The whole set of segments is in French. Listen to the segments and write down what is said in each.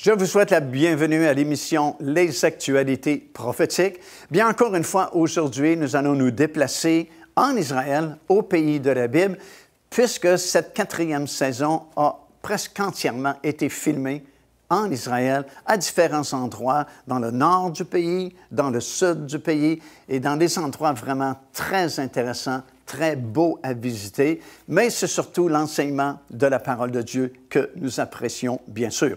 Je vous souhaite la bienvenue à l'émission Les Actualités prophétiques. Bien, encore une fois, aujourd'hui, nous allons nous déplacer en Israël, au pays de la Bible, puisque cette 4e saison a presque entièrement été filmée en Israël, à différents endroits, dans le nord du pays, dans le sud du pays, et dans des endroits vraiment très intéressants, très beaux à visiter, mais c'est surtout l'enseignement de la parole de Dieu que nous apprécions, bien sûr.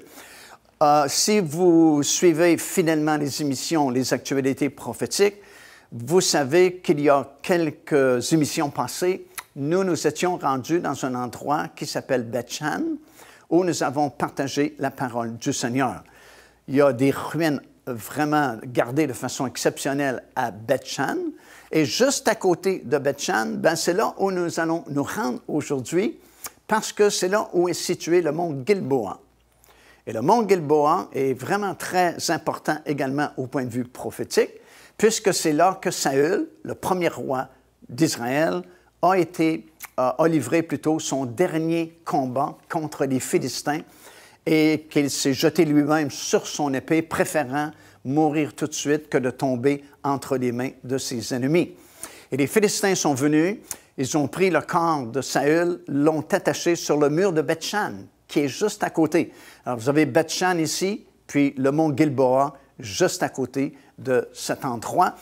Si vous suivez fidèlement les émissions, les actualités prophétiques, vous savez qu'il y a quelques émissions passées, nous étions rendus dans un endroit qui s'appelle Beth-Shan, où nous avons partagé la parole du Seigneur. Il y a des ruines vraiment gardées de façon exceptionnelle à Beth-Shan, et juste à côté de Beth-Shan, c'est là où nous allons nous rendre aujourd'hui, parce que c'est là où est situé le mont Gilboa. Et le mont Gilboa est vraiment très important également au point de vue prophétique, puisque c'est là que Saül, le premier roi d'Israël, a livré plutôt son dernier combat contre les Philistins et qu'il s'est jeté lui-même sur son épée, préférant mourir tout de suite que de tomber entre les mains de ses ennemis. Et les Philistins sont venus, ils ont pris le corps de Saül, l'ont attaché sur le mur de Beth-Shan, qui est juste à côté. Alors, vous avez Beth-Shan ici, puis le mont Gilboa, juste à côté de cet endroit.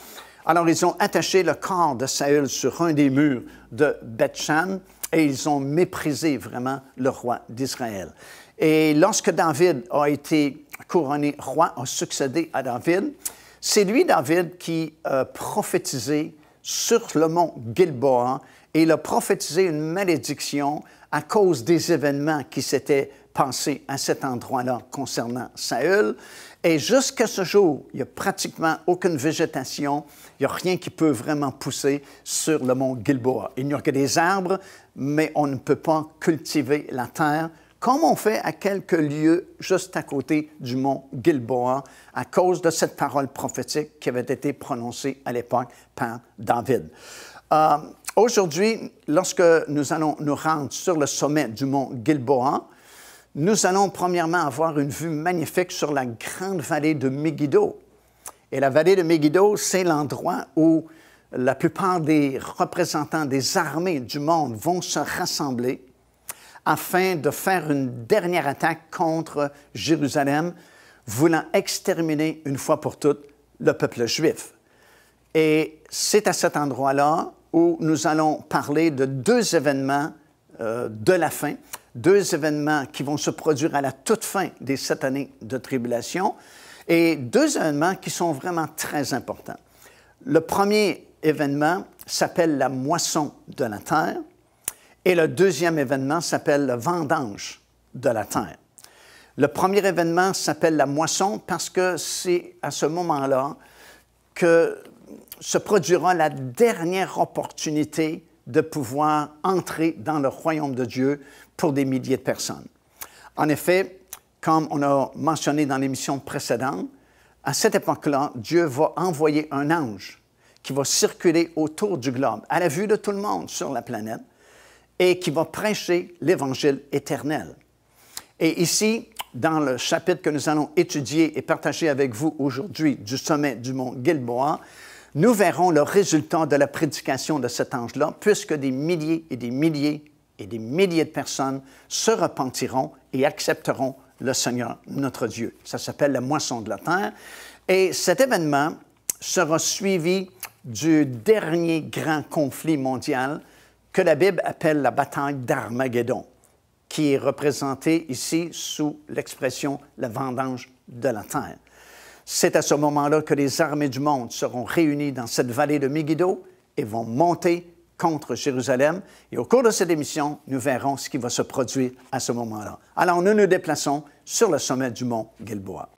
Alors, ils ont attaché le corps de Saül sur un des murs de Beth-Shan et ils ont méprisé vraiment le roi d'Israël. Et lorsque David a été couronné roi, a succédé à David, c'est lui, David, qui a prophétisé sur le mont Gilboa et il a prophétisé une malédiction à cause des événements qui s'étaient passés à cet endroit-là concernant Saül. Et jusqu'à ce jour, il n'y a pratiquement aucune végétation, il n'y a rien qui peut vraiment pousser sur le mont Gilboa. Il n'y a que des arbres, mais on ne peut pas cultiver la terre, comme on fait à quelques lieux juste à côté du mont Gilboa, à cause de cette parole prophétique qui avait été prononcée à l'époque par David. Aujourd'hui, lorsque nous allons nous rendre sur le sommet du mont Gilboa, nous allons premièrement avoir une vue magnifique sur la grande vallée de Megiddo. Et la vallée de Megiddo, c'est l'endroit où la plupart des représentants des armées du monde vont se rassembler afin de faire une dernière attaque contre Jérusalem, voulant exterminer une fois pour toutes le peuple juif. Et c'est à cet endroit-là où nous allons parler de deux événements de la fin, deux événements qui vont se produire à la toute fin des 7 années de tribulation, et deux événements qui sont vraiment très importants. Le premier événement s'appelle la moisson de la terre, et le deuxième événement s'appelle le vendange de la terre. Le premier événement s'appelle la moisson parce que c'est à ce moment-là que se produira la dernière opportunité de pouvoir entrer dans le royaume de Dieu pour des milliers de personnes. En effet, comme on a mentionné dans l'émission précédente, à cette époque-là, Dieu va envoyer un ange qui va circuler autour du globe, à la vue de tout le monde sur la planète, et qui va prêcher l'Évangile éternel. Et ici, dans le chapitre que nous allons étudier et partager avec vous aujourd'hui du sommet du mont Gilboa, nous verrons le résultat de la prédication de cet ange-là, puisque des milliers et des milliers et des milliers de personnes se repentiront et accepteront le Seigneur, notre Dieu. Ça s'appelle la moisson de la terre. Et cet événement sera suivi du dernier grand conflit mondial que la Bible appelle la bataille d'Armageddon, qui est représentée ici sous l'expression « la vendange de la terre ». C'est à ce moment-là que les armées du monde seront réunies dans cette vallée de Megiddo et vont monter contre Jérusalem. Et au cours de cette émission, nous verrons ce qui va se produire à ce moment-là. Alors, nous nous déplaçons sur le sommet du mont Gilboa.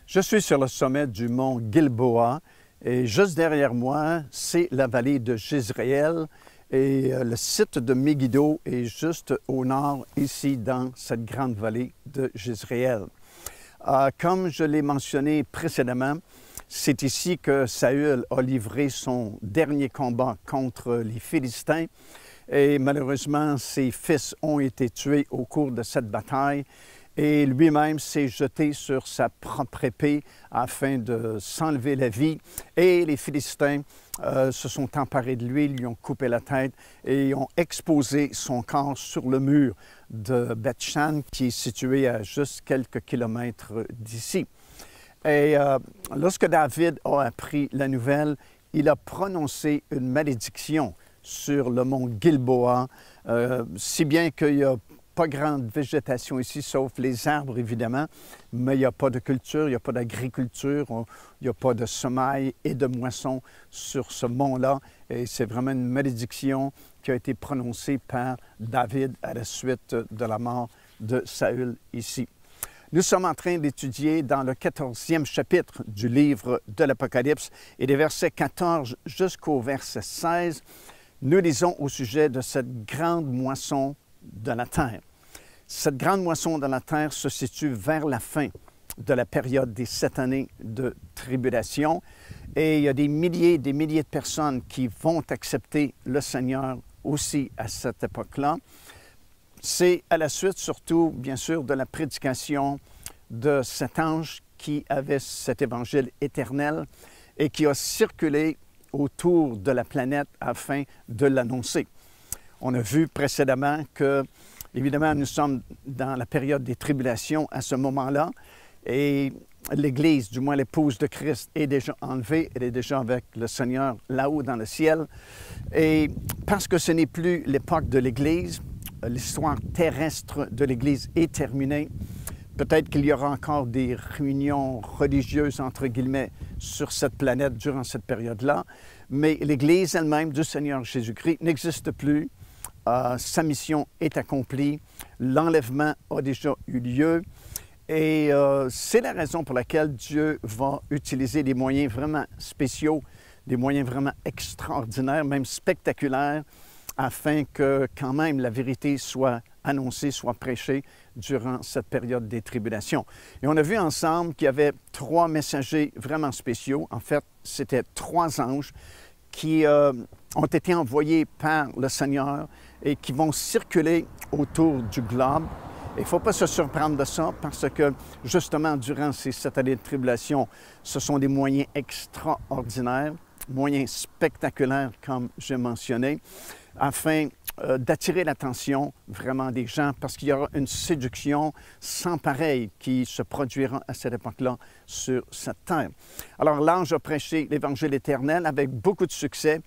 Je suis sur le sommet du mont Gilboa et juste derrière moi, c'est la vallée de Jezréel et le site de Megiddo est juste au nord, ici dans cette grande vallée de Jezréel. Comme je l'ai mentionné précédemment, c'est ici que Saül a livré son dernier combat contre les Philistins et malheureusement, ses fils ont été tués au cours de cette bataille et lui-même s'est jeté sur sa propre épée afin de s'enlever la vie. Et les Philistins se sont emparés de lui, lui ont coupé la tête et ont exposé son corps sur le mur de Beth-Shan, qui est situé à juste quelques kilomètres d'ici. Et lorsque David a appris la nouvelle, il a prononcé une malédiction sur le mont Gilboa, si bien qu'il n'y a pas grande végétation ici, sauf les arbres, évidemment, mais il n'y a pas de culture, il n'y a pas d'agriculture, il n'y a pas de semailles et de moissons sur ce mont-là. Et c'est vraiment une malédiction qui a été prononcée par David à la suite de la mort de Saül ici. Nous sommes en train d'étudier dans le 14e chapitre du livre de l'Apocalypse et des versets 14 jusqu'au verset 16, nous lisons au sujet de cette grande moisson de la terre. Cette grande moisson de la terre se situe vers la fin de la période des 7 années de tribulation et il y a des milliers de personnes qui vont accepter le Seigneur aussi à cette époque-là. C'est à la suite surtout, bien sûr, de la prédication de cet ange qui avait cet évangile éternel et qui a circulé autour de la planète afin de l'annoncer. On a vu précédemment que, évidemment, nous sommes dans la période des tribulations à ce moment-là et l'Église, du moins l'épouse de Christ, est déjà enlevée, elle est déjà avec le Seigneur là-haut dans le ciel. Et parce que ce n'est plus l'époque de l'Église, l'histoire terrestre de l'Église est terminée. Peut-être qu'il y aura encore des réunions religieuses, entre guillemets, sur cette planète durant cette période-là, mais l'Église elle-même du Seigneur Jésus-Christ n'existe plus. Sa mission est accomplie, l'enlèvement a déjà eu lieu et c'est la raison pour laquelle Dieu va utiliser des moyens vraiment spéciaux, des moyens vraiment extraordinaires, même spectaculaires, afin que quand même la vérité soit annoncée, soit prêchée durant cette période des tribulations. Et on a vu ensemble qu'il y avait 3 messagers vraiment spéciaux. En fait, c'était 3 anges qui ont été envoyés par le Seigneur et qui vont circuler autour du globe. Il ne faut pas se surprendre de ça parce que, justement, durant ces 7 années de tribulation, ce sont des moyens extraordinaires, moyens spectaculaires, comme j'ai mentionné, afin d'attirer l'attention vraiment des gens parce qu'il y aura une séduction sans pareil qui se produira à cette époque-là sur cette terre. Alors, l'ange a prêché l'Évangile éternel avec beaucoup de succès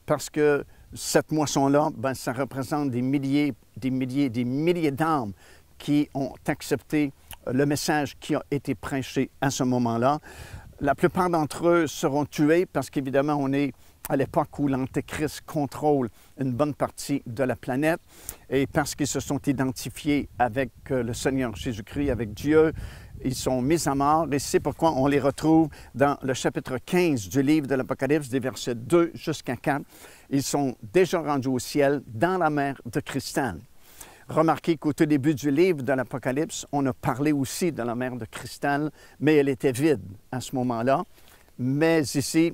parce que cette moisson-là, ben, ça représente des milliers d'âmes qui ont accepté le message qui a été prêché à ce moment-là. La plupart d'entre eux seront tués parce qu'évidemment, on est à l'époque où l'Antéchrist contrôle une bonne partie de la planète et parce qu'ils se sont identifiés avec le Seigneur Jésus-Christ, avec Dieu, ils sont mis à mort et c'est pourquoi on les retrouve dans le chapitre 15 du livre de l'Apocalypse, des versets 2 jusqu'à 4. Ils sont déjà rendus au ciel dans la mer de cristal. Remarquez qu'au tout début du livre de l'Apocalypse, on a parlé aussi de la mer de cristal, mais elle était vide à ce moment-là. Mais ici,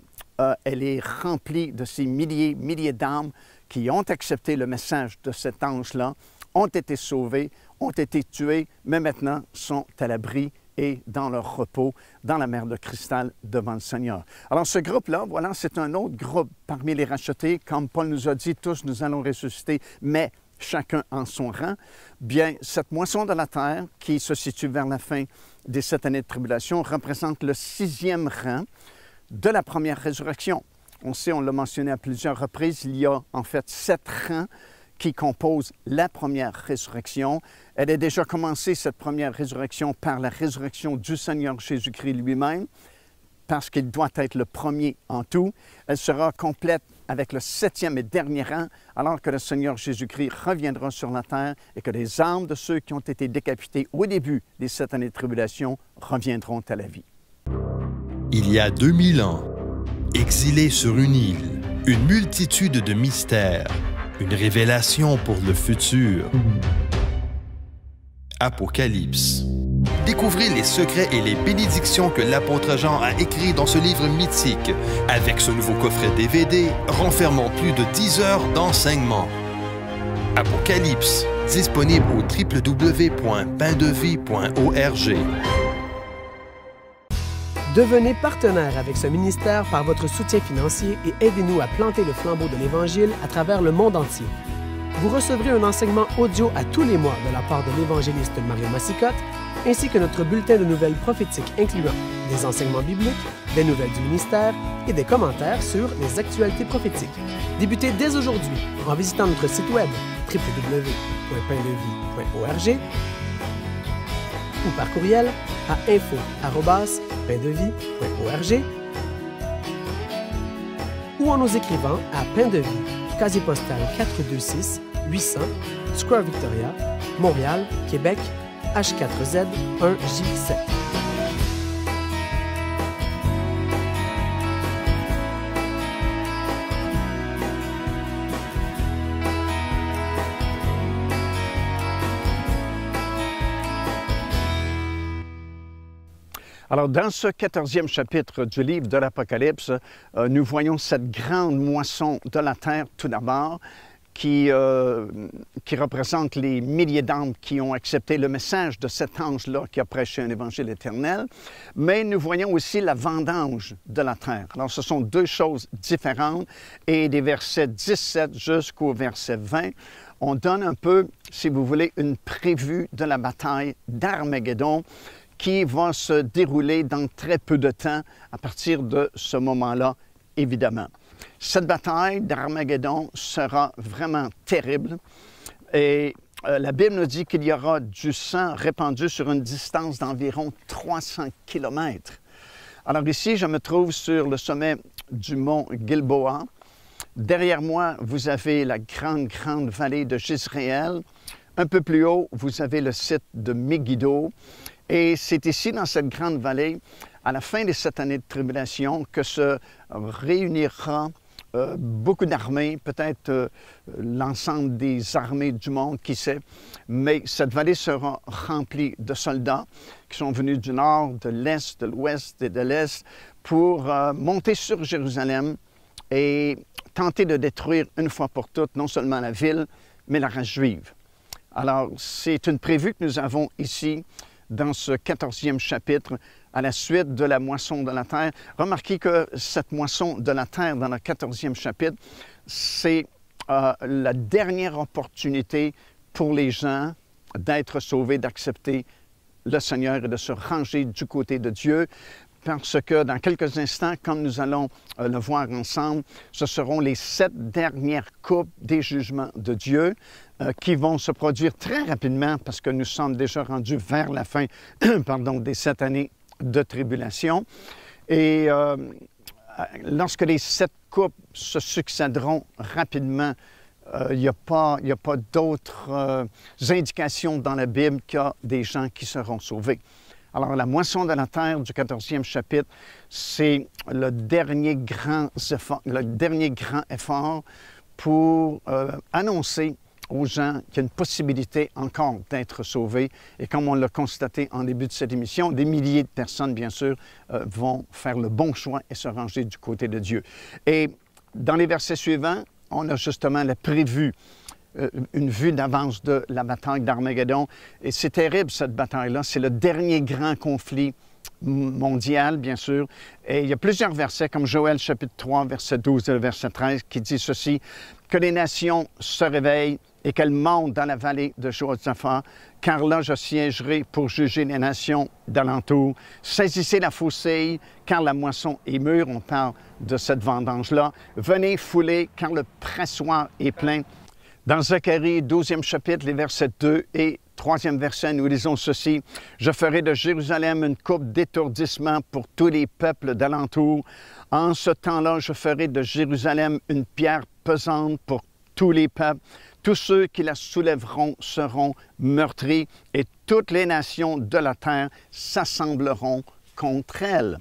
elle est remplie de ces milliers d'âmes qui ont accepté le message de cet ange-là, ont été sauvés, ont été tués, mais maintenant sont à l'abri et dans leur repos, dans la mer de cristal devant le Seigneur. Alors ce groupe-là, voilà, c'est un autre groupe parmi les rachetés. Comme Paul nous a dit, tous nous allons ressusciter, mais chacun en son rang. Bien, cette moisson de la terre, qui se situe vers la fin des 7 années de tribulation, représente le 6e rang de la première résurrection. On sait, on l'a mentionné à plusieurs reprises, il y a en fait 7 rangs qui composent la première résurrection. Elle a déjà commencé, cette première résurrection, par la résurrection du Seigneur Jésus-Christ lui-même, parce qu'il doit être le premier en tout. Elle sera complète avec le 7e et dernier rang, alors que le Seigneur Jésus-Christ reviendra sur la terre et que les âmes de ceux qui ont été décapités au début des 7 années de tribulation reviendront à la vie. Il y a 2000 ans, exilés sur une île, une multitude de mystères, une révélation pour le futur. Apocalypse. Découvrez les secrets et les bénédictions que l'apôtre Jean a écrits dans ce livre mythique, avec ce nouveau coffret DVD renfermant plus de 10 heures d'enseignement. Apocalypse, disponible au www.paindevie.org. Devenez partenaire avec ce ministère par votre soutien financier et aidez-nous à planter le flambeau de l'Évangile à travers le monde entier. Vous recevrez un enseignement audio à tous les mois de la part de l'évangéliste Mario Massicotte, ainsi que notre bulletin de nouvelles prophétiques incluant des enseignements bibliques, des nouvelles du ministère et des commentaires sur les actualités prophétiques. Débutez dès aujourd'hui en visitant notre site web www.paindevie.org ou par courriel à info@paindevie.org ou en nous écrivant à Pain de Vie, casier postal 426 800, Square Victoria, Montréal, Québec, H4Z 1J7. Alors, dans ce 14e chapitre du livre de l'Apocalypse, nous voyons cette grande moisson de la terre, tout d'abord, qui représente les milliers d'âmes qui ont accepté le message de cet ange-là qui a prêché un évangile éternel. Mais nous voyons aussi la vendange de la terre. Alors, ce sont deux choses différentes. Et des versets 17 jusqu'au verset 20, on donne un peu, si vous voulez, une prévue de la bataille d'Armageddon, qui va se dérouler dans très peu de temps à partir de ce moment-là, évidemment. Cette bataille d'Armageddon sera vraiment terrible et la Bible nous dit qu'il y aura du sang répandu sur une distance d'environ 300 kilomètres. Alors ici, je me trouve sur le sommet du mont Gilboa. Derrière moi, vous avez la grande vallée de Jezréel. Un peu plus haut, vous avez le site de Megiddo. Et c'est ici, dans cette grande vallée, à la fin de cette année de tribulation, que se réunira beaucoup d'armées, peut-être l'ensemble des armées du monde, qui sait. Mais cette vallée sera remplie de soldats qui sont venus du nord, de l'est, de l'ouest et de l'est pour monter sur Jérusalem et tenter de détruire une fois pour toutes non seulement la ville, mais la race juive. Alors, c'est une prévue que nous avons ici dans ce 14e chapitre, à la suite de la moisson de la terre. Remarquez que cette moisson de la terre, dans le 14e chapitre, c'est la dernière opportunité pour les gens d'être sauvés, d'accepter le Seigneur et de se ranger du côté de Dieu, parce que dans quelques instants, comme nous allons le voir ensemble, ce seront les 7 dernières coupes des jugements de Dieu qui vont se produire très rapidement parce que nous sommes déjà rendus vers la fin des 7 années de tribulation. Et lorsque les 7 coupes se succéderont rapidement, il n'y a pas d'autres indications dans la Bible qu'il y a des gens qui seront sauvés. Alors, la moisson de la terre du 14e chapitre, c'est le dernier grand effort pour annoncer aux gens qu'il y a une possibilité encore d'être sauvés. Et comme on l'a constaté en début de cette émission, des milliers de personnes, bien sûr, vont faire le bon choix et se ranger du côté de Dieu. Et dans les versets suivants, on a justement la prévue, une vue d'avance de la bataille d'Armageddon. Et c'est terrible, cette bataille-là. C'est le dernier grand conflit mondial, bien sûr. Et il y a plusieurs versets, comme Joël chapitre 3, verset 12 et verset 13, qui dit ceci, « Que les nations se réveillent et qu'elles montent dans la vallée de Josaphat, car là je siégerai pour juger les nations d'alentour. Saisissez la faucille, car la moisson est mûre. » On parle de cette vendange-là. « Venez fouler, car le pressoir est plein. » Dans Zacharie, 12e chapitre, les versets 2 et 3e verset, nous lisons ceci. « Je ferai de Jérusalem une coupe d'étourdissement pour tous les peuples d'alentour. En ce temps-là, je ferai de Jérusalem une pierre pesante pour tous les peuples. Tous ceux qui la soulèveront seront meurtris et toutes les nations de la terre s'assembleront contre elle. »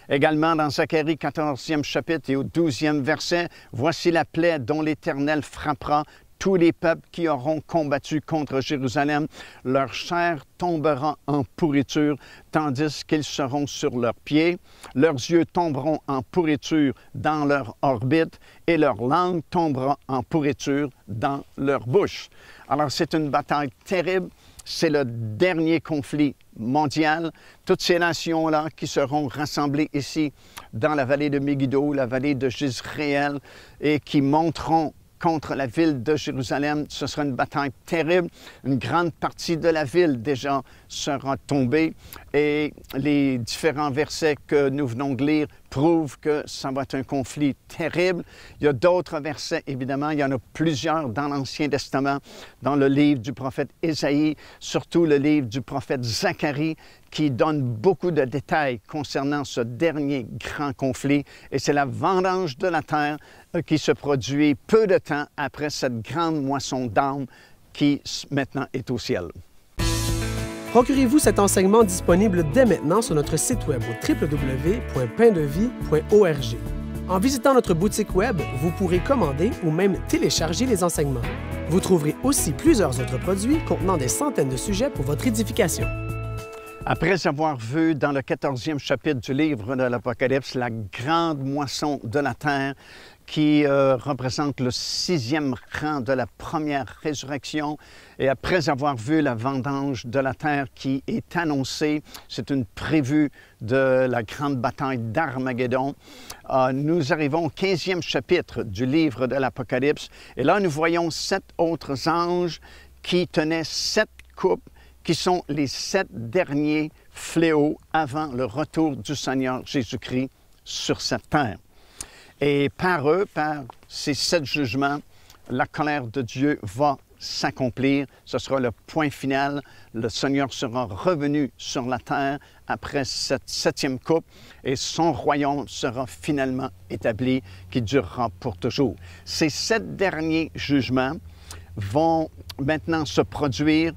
Également dans Zacharie 14e chapitre et au 12e verset, « Voici la plaie dont l'Éternel frappera tous les peuples qui auront combattu contre Jérusalem. Leur chair tombera en pourriture, tandis qu'ils seront sur leurs pieds. Leurs yeux tomberont en pourriture dans leur orbite, et leur langue tombera en pourriture dans leur bouche. » Alors, c'est une bataille terrible. C'est le dernier conflit mondial. Toutes ces nations-là qui seront rassemblées ici dans la vallée de Megiddo, la vallée de Jezréel, et qui monteront contre la ville de Jérusalem. Ce sera une bataille terrible. Une grande partie de la ville déjà sera tombée et les différents versets que nous venons de lire prouvent que ça va être un conflit terrible. Il y a d'autres versets, évidemment, il y en a plusieurs dans l'Ancien Testament, dans le livre du prophète Ésaïe, surtout le livre du prophète Zacharie, qui donne beaucoup de détails concernant ce dernier grand conflit. Et c'est la vendange de la terre qui se produit peu de temps après cette grande moisson d'âmes qui maintenant est au ciel. Procurez-vous cet enseignement disponible dès maintenant sur notre site web au www.paindevie.org. En visitant notre boutique web, vous pourrez commander ou même télécharger les enseignements. Vous trouverez aussi plusieurs autres produits contenant des centaines de sujets pour votre édification. Après avoir vu dans le 14e chapitre du livre de l'Apocalypse la grande moisson de la terre qui représente le 6e rang de la première résurrection, et après avoir vu la vendange de la terre qui est annoncée, c'est une prévue de la grande bataille d'Armageddon, nous arrivons au 15e chapitre du livre de l'Apocalypse, et là nous voyons 7 autres anges qui tenaient 7 coupes, qui sont les 7 derniers fléaux avant le retour du Seigneur Jésus-Christ sur cette terre. Et par eux, par ces 7 jugements, la colère de Dieu va s'accomplir. Ce sera le point final. Le Seigneur sera revenu sur la terre après cette 7e coupe et son royaume sera finalement établi, qui durera pour toujours. Ces 7 derniers jugements vont maintenant se produire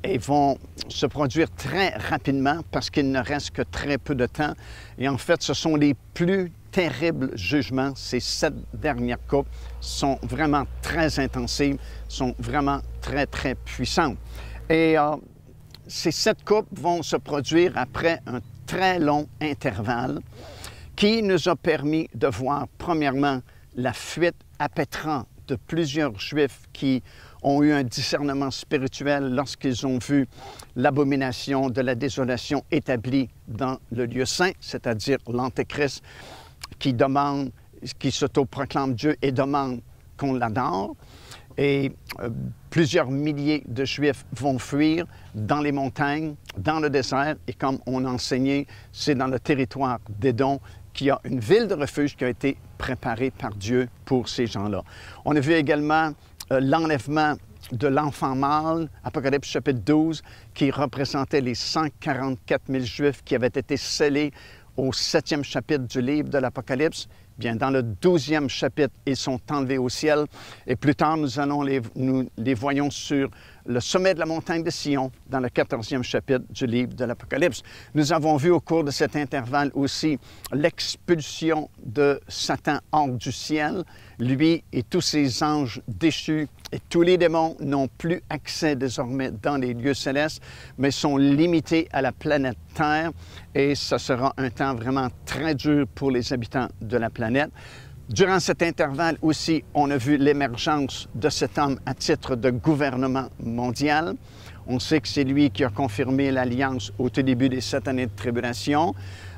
et vont se produire très rapidement parce qu'il ne reste que très peu de temps. Et en fait, ce sont les plus terribles jugements. Ces 7 dernières coupes sont vraiment très intensives, sont vraiment très, très puissantes. Et ces 7 coupes vont se produire après un très long intervalle qui nous a permis de voir, premièrement, la fuite à Pétran de plusieurs Juifs qui ont eu un discernement spirituel lorsqu'ils ont vu l'abomination de la désolation établie dans le lieu saint, c'est-à-dire l'Antéchrist qui s'autoproclame Dieu et demande qu'on l'adore. Et plusieurs milliers de Juifs vont fuir dans les montagnes, dans le désert, et comme on a enseigné, c'est dans le territoire d'Édom qu'il y a une ville de refuge qui a été préparée par Dieu pour ces gens-là. On a vu également l'enlèvement de l'enfant mâle, Apocalypse chapitre 12, qui représentait les 144 000 Juifs qui avaient été scellés au 7e chapitre du livre de l'Apocalypse. Bien, dans le 12e chapitre, ils sont enlevés au ciel. Et plus tard, nous les voyons sur le sommet de la montagne de Sion, dans le 14e chapitre du livre de l'Apocalypse. Nous avons vu au cours de cet intervalle aussi l'expulsion de Satan hors du ciel. Lui et tous ses anges déchus et tous les démons n'ont plus accès désormais dans les lieux célestes, mais sont limités à la planète Terre. Et ce sera un temps vraiment très dur pour les habitants de la planète. Durant cet intervalle aussi, on a vu l'émergence de cet homme à titre de gouvernement mondial. On sait que c'est lui qui a confirmé l'alliance au tout début des 7 années de tribulation.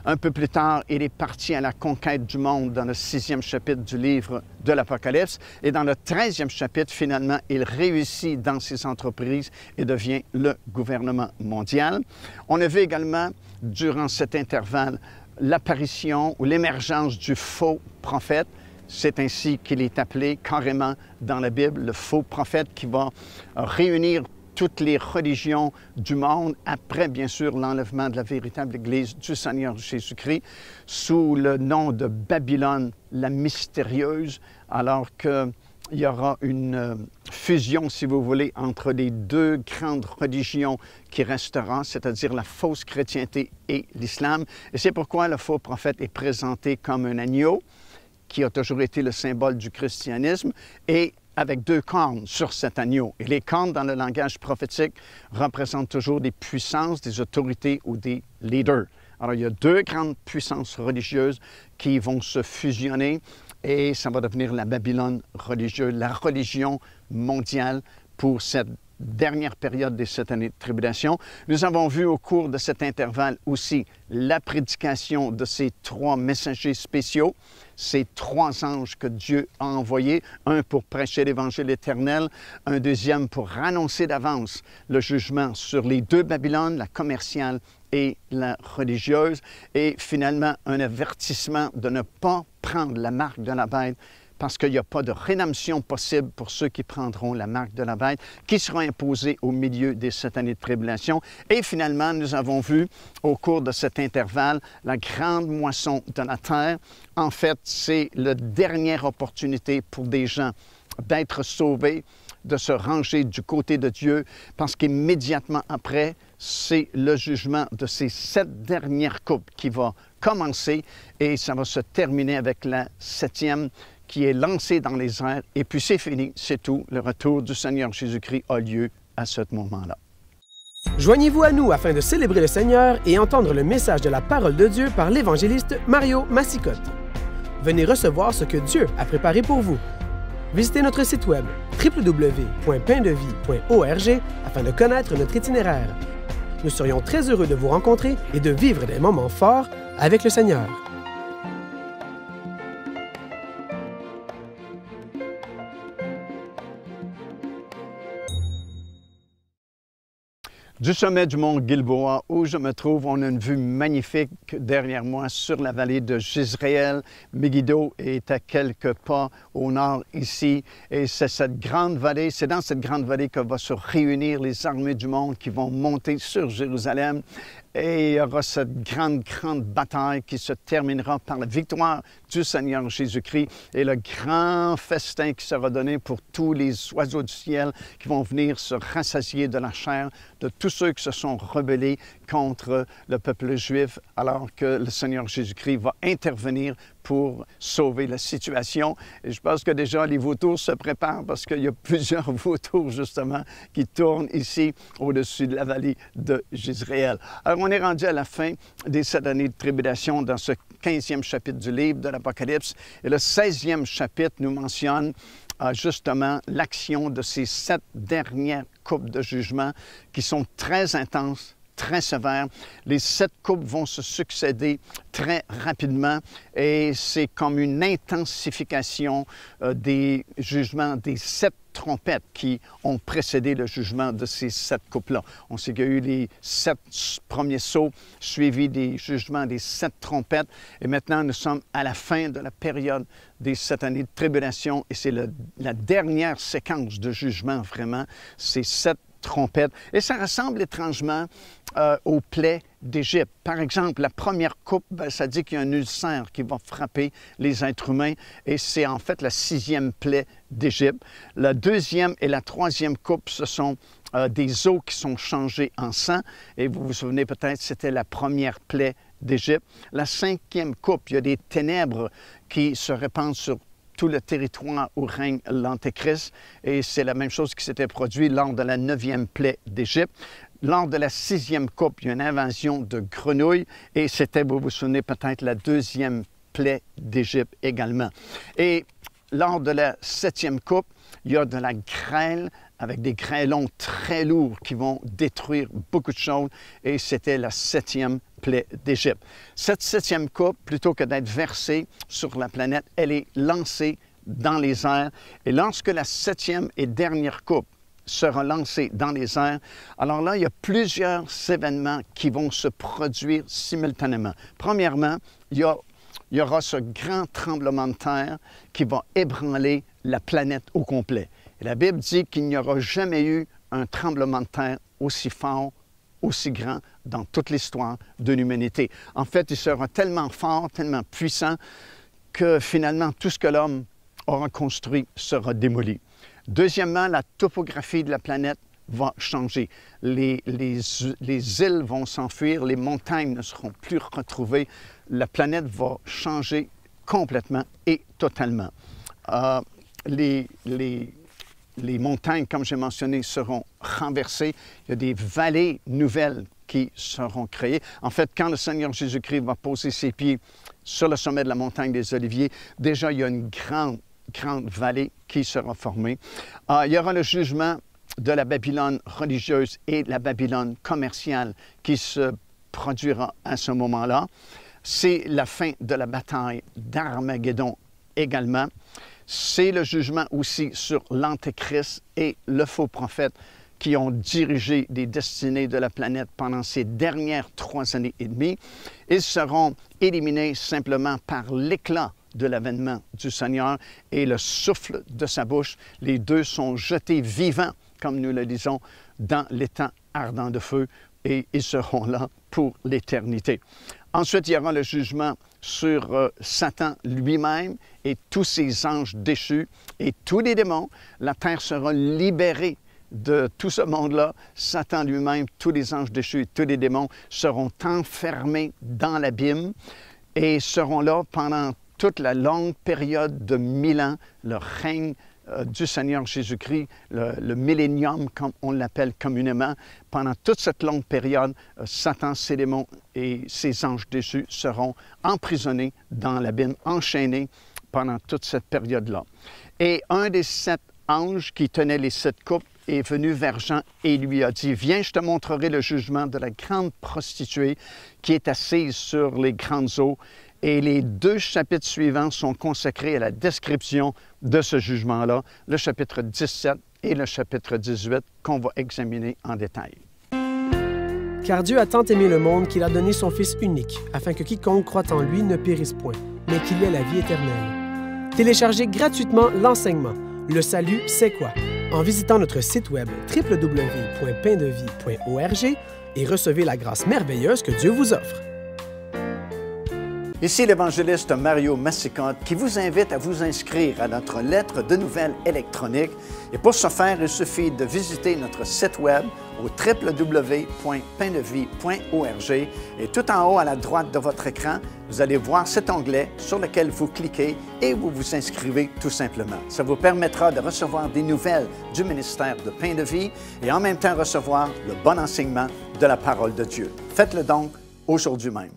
Un peu plus tard, il est parti à la conquête du monde dans le 6e chapitre du livre de l'Apocalypse. Et dans le 13e chapitre, finalement, il réussit dans ses entreprises et devient le gouvernement mondial. On a vu également, durant cet intervalle, l'apparition ou l'émergence du faux prophète. C'est ainsi qu'il est appelé carrément dans la Bible, le faux prophète qui va réunir toutes les religions du monde, après, bien sûr, l'enlèvement de la véritable Église du Seigneur Jésus-Christ, sous le nom de Babylone, la mystérieuse, alors que il y aura une fusion, si vous voulez, entre les deux grandes religions qui resteront, c'est-à-dire la fausse chrétienté et l'islam. Et c'est pourquoi le faux prophète est présenté comme un agneau, qui a toujours été le symbole du christianisme, et avec deux cornes sur cet agneau. Et les cornes, dans le langage prophétique, représentent toujours des puissances, des autorités ou des leaders. Alors, il y a deux grandes puissances religieuses qui vont se fusionner et ça va devenir la Babylone religieuse, la religion mondiale pour cette dernière période des 7 années de tribulation. Nous avons vu au cours de cet intervalle aussi la prédication de ces 3 messagers spéciaux, ces 3 anges que Dieu a envoyés, un pour prêcher l'Évangile éternel, un deuxième pour annoncer d'avance le jugement sur les 2 Babylones, la commerciale et la religieuse, et finalement un avertissement de ne pas prendre la marque de la bête parce qu'il n'y a pas de rédemption possible pour ceux qui prendront la marque de la bête, qui sera imposée au milieu des 7 années de tribulation. Et finalement, nous avons vu au cours de cet intervalle la grande moisson de la terre. En fait, c'est la dernière opportunité pour des gens d'être sauvés, de se ranger du côté de Dieu, parce qu'immédiatement après, c'est le jugement de ces 7 dernières coupes qui va commencer et ça va se terminer avec la 7e qui est lancée dans les airs. Et puis c'est fini, c'est tout. Le retour du Seigneur Jésus-Christ a lieu à ce moment-là. Joignez-vous à nous afin de célébrer le Seigneur et entendre le message de la parole de Dieu par l'évangéliste Mario Massicotte. Venez recevoir ce que Dieu a préparé pour vous. Visitez notre site web www.paindevie.org afin de connaître notre itinéraire. Nous serions très heureux de vous rencontrer et de vivre des moments forts avec le Seigneur. Du sommet du mont Gilboa, où je me trouve, on a une vue magnifique derrière moi sur la vallée de Jezréel. Megiddo est à quelques pas au nord ici. Et c'est cette grande vallée, c'est dans cette grande vallée que vont se réunir les armées du monde qui vont monter sur Jérusalem. Et il y aura cette grande bataille qui se terminera par la victoire du Seigneur Jésus-Christ et le grand festin qui sera donné pour tous les oiseaux du ciel qui vont venir se rassasier de la chair de tous ceux qui se sont rebellés contre le peuple juif, alors que le Seigneur Jésus-Christ va intervenir pour sauver la situation. Et je pense que déjà les vautours se préparent parce qu'il y a plusieurs vautours justement qui tournent ici au-dessus de la vallée de Jezréel. Alors on est rendu à la fin des 7 années de tribulation dans ce 15e chapitre du livre de l'Apocalypse. Et le 16e chapitre nous mentionne justement l'action de ces 7 dernières coupes de jugement qui sont très intenses, très sévères. Les 7 coupes vont se succéder très rapidement et c'est comme une intensification des jugements des 7 trompettes qui ont précédé le jugement de ces 7 coupes-là. On sait qu'il y a eu les 7 premiers sauts suivis des jugements des 7 trompettes et maintenant nous sommes à la fin de la période des 7 années de tribulation et c'est la dernière séquence de jugement vraiment, ces 7 trompettes. Et ça ressemble étrangement aux plaies d'Égypte. Par exemple, la première coupe, ça dit qu'il y a un ulcère qui va frapper les êtres humains et c'est en fait la 6e plaie d'Égypte. La 2e et la 3e coupe, ce sont des eaux qui sont changées en sang et vous vous souvenez peut-être, c'était la première plaie d'Égypte. La 5e coupe, il y a des ténèbres qui se répandent sur tout le territoire où règne l'Antéchrist. Et c'est la même chose qui s'était produite lors de la 9e plaie d'Égypte. Lors de la 6e coupe, il y a une invasion de grenouilles et c'était, vous vous souvenez peut-être, la 2e plaie d'Égypte également. Et lors de la 7e coupe, il y a de la grêle avec des grêlons très lourds qui vont détruire beaucoup de choses et c'était la 7e plaie d'Égypte. Cette 7e coupe, plutôt que d'être versée sur la planète, elle est lancée dans les airs. Et lorsque la 7e et dernière coupe sera lancée dans les airs, alors là, il y a plusieurs événements qui vont se produire simultanément. Premièrement, il y aura ce grand tremblement de terre qui va ébranler la planète au complet. Et la Bible dit qu'il n'y aura jamais eu un tremblement de terre aussi fort, aussi grand dans toute l'histoire de l'humanité. En fait, il sera tellement fort, tellement puissant que finalement, tout ce que l'homme aura construit sera démoli. Deuxièmement, la topographie de la planète va changer. Les îles vont s'enfuir, les montagnes ne seront plus retrouvées. La planète va changer complètement et totalement. Les montagnes, comme j'ai mentionné, seront renversées. Il y a des vallées nouvelles qui seront créées. En fait, quand le Seigneur Jésus-Christ va poser ses pieds sur le sommet de la montagne des Oliviers, déjà, il y a une grande vallée qui sera formée. Il y aura le jugement de la Babylone religieuse et la Babylone commerciale qui se produira à ce moment-là. C'est la fin de la bataille d'Armageddon également. C'est le jugement aussi sur l'Antéchrist et le faux prophète qui ont dirigé les destinées de la planète pendant ces dernières 3 années et demie. Ils seront éliminés simplement par l'éclat de l'avènement du Seigneur et le souffle de sa bouche. Les deux sont jetés vivants, comme nous le disons, dans l'étang ardent de feu, et ils seront là pour l'éternité. Ensuite, il y aura le jugement sur Satan lui-même et tous ses anges déchus et tous les démons. La terre sera libérée de tout ce monde-là. Satan lui-même, tous les anges déchus et tous les démons seront enfermés dans l'abîme et seront là pendant toute la longue période de 1000 ans, le règne du Seigneur Jésus-Christ, le millénium, comme on l'appelle communément. Pendant toute cette longue période, Satan, ses démons et ses anges déchus seront emprisonnés dans l'abîme, enchaînés pendant toute cette période-là. Et un des 7 anges qui tenait les 7 coupes est venu vers Jean et lui a dit, « Viens, je te montrerai le jugement de la grande prostituée qui est assise sur les grandes eaux. » Et les 2 chapitres suivants sont consacrés à la description de ce jugement-là, le chapitre 17 et le chapitre 18, qu'on va examiner en détail. Car Dieu a tant aimé le monde qu'il a donné son Fils unique, afin que quiconque croit en lui ne périsse point, mais qu'il ait la vie éternelle. Téléchargez gratuitement l'enseignement « Le salut, c'est quoi ?» en visitant notre site web www.paindevie.org et recevez la grâce merveilleuse que Dieu vous offre. Ici l'évangéliste Mario Massicotte qui vous invite à vous inscrire à notre lettre de nouvelles électronique. Et pour ce faire, il suffit de visiter notre site web au www.paindevie.org et tout en haut à la droite de votre écran, vous allez voir cet onglet sur lequel vous cliquez et vous vous inscrivez tout simplement. Ça vous permettra de recevoir des nouvelles du ministère de Pain de Vie et en même temps recevoir le bon enseignement de la parole de Dieu. Faites-le donc aujourd'hui même.